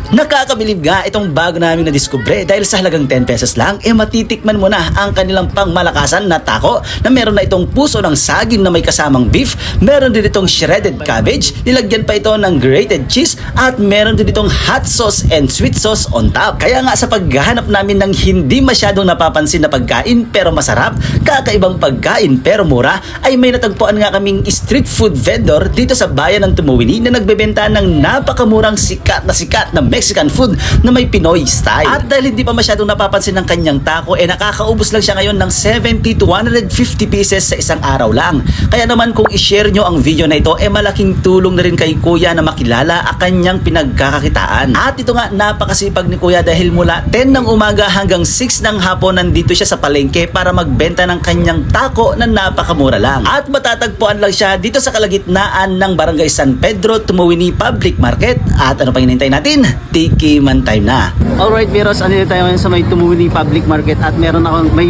Nakakabilib nga itong bago namin na diskubre dahil sa halagang 10 pesos lang, matitikman mo na ang kanilang pangmalakasan na taco na meron na itong puso ng saging na may kasamang beef, meron din itong shredded cabbage, nilagyan pa ito ng grated cheese at meron din itong hot sauce and sweet sauce on top. Kaya nga sa paghahanap namin ng hindi masyadong napapansin na pagkain pero masarap, kakaibang pagkain pero mura, ay may natagpuan nga kaming street food vendor dito sa bayan ng Tumuwini na nagbebenta ng napakamurang sikat na Mexican food na may Pinoy style. At dahil hindi pa masyadong napapansin ng kanyang taco, nakakaubos lang siya ngayon ng 70 to 150 pieces sa isang araw lang. Kaya naman kung i-share nyo ang video na ito, malaking tulong na rin kay Kuya na makilala ang kanyang pinagkakakitaan. At ito nga, napakasipag ni Kuya dahil mula 10 ng umaga hanggang 6 ng hapon nandito siya sa palengke para magbenta ng kanyang taco na napakamura lang. At matatagpuan lang siya dito sa kalagitnaan ng Barangay San Pedro, Tumuwini Public Market. At ano pa hinihintay natin? Tiki man time na. Alright, Beros, andito tayo ngayon sa may Tumuwini Public Market at may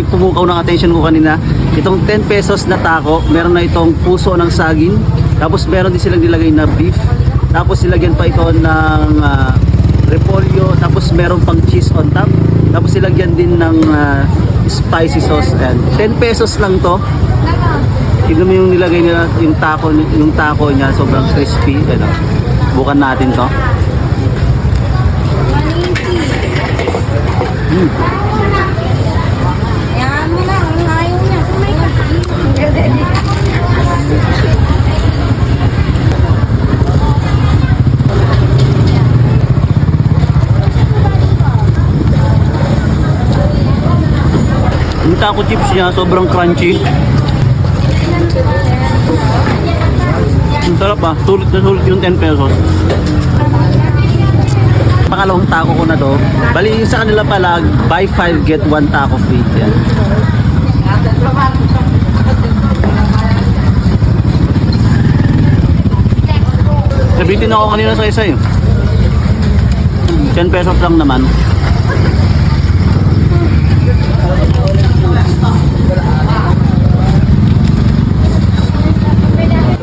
pumukaw ng attention ko kanina. Itong 10 pesos na taco, meron na itong puso ng saging, tapos meron din silang nilagay na beef, tapos nilagyan pa ito ng repolyo, tapos meron pang cheese on top, tapos nilagyan din ng spicy sauce. And 10 pesos lang to. Tignan mo yung nilagay nila, yung taco niya, sobrang crispy. Bukan natin to. Yan mo lang, ayaw niya. Yung taco chips niya, sobrang crunchy. Ang sarap ah, sulit na sulit yung 10 pesos. Pangalawang taco ko na to. Bali sa kanila pala, buy 5 get 1 taco free. Yan. Nabitin ako kanina sa isa 10 pesos lang naman.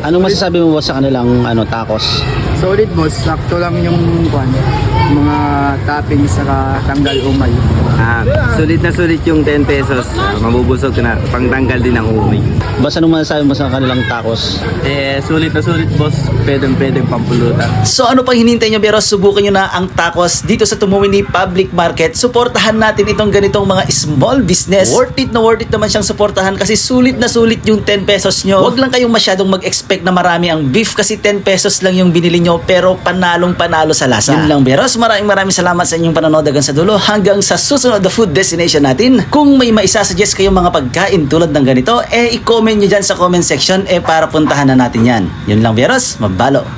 Anong masasabi mo sa kanilang tacos? Solid boss, sakto lang yung mga toppings saka tanggal umay. Sulit na sulit yung 10 pesos. Mabubusog ka na. Pangtanggal din ang umay. Basta anong masasabi mo sa kanilang tacos? Sulit na sulit boss. Pwedeng pampulutan. So ano pang hinintay nyo, pero subukan nyo na ang tacos dito sa Tumuwini Public Market. Suportahan natin itong ganitong mga small business. Worth it naman siyang suportahan kasi sulit na sulit yung 10 pesos nyo. Huwag lang kayong masyadong mag-expect na marami ang beef kasi 10 pesos lang yung binili nyo pero panalo sa lasa. Yun lang, Beros. Maraming salamat sa inyong panonood hanggang sa dulo. Hanggang sa susunod na food destination natin. Kung may maisasuggest kayong mga pagkain tulad ng ganito, i-comment nyo dyan sa comment section para puntahan na natin yan. Yun lang, Beros. Magbalo.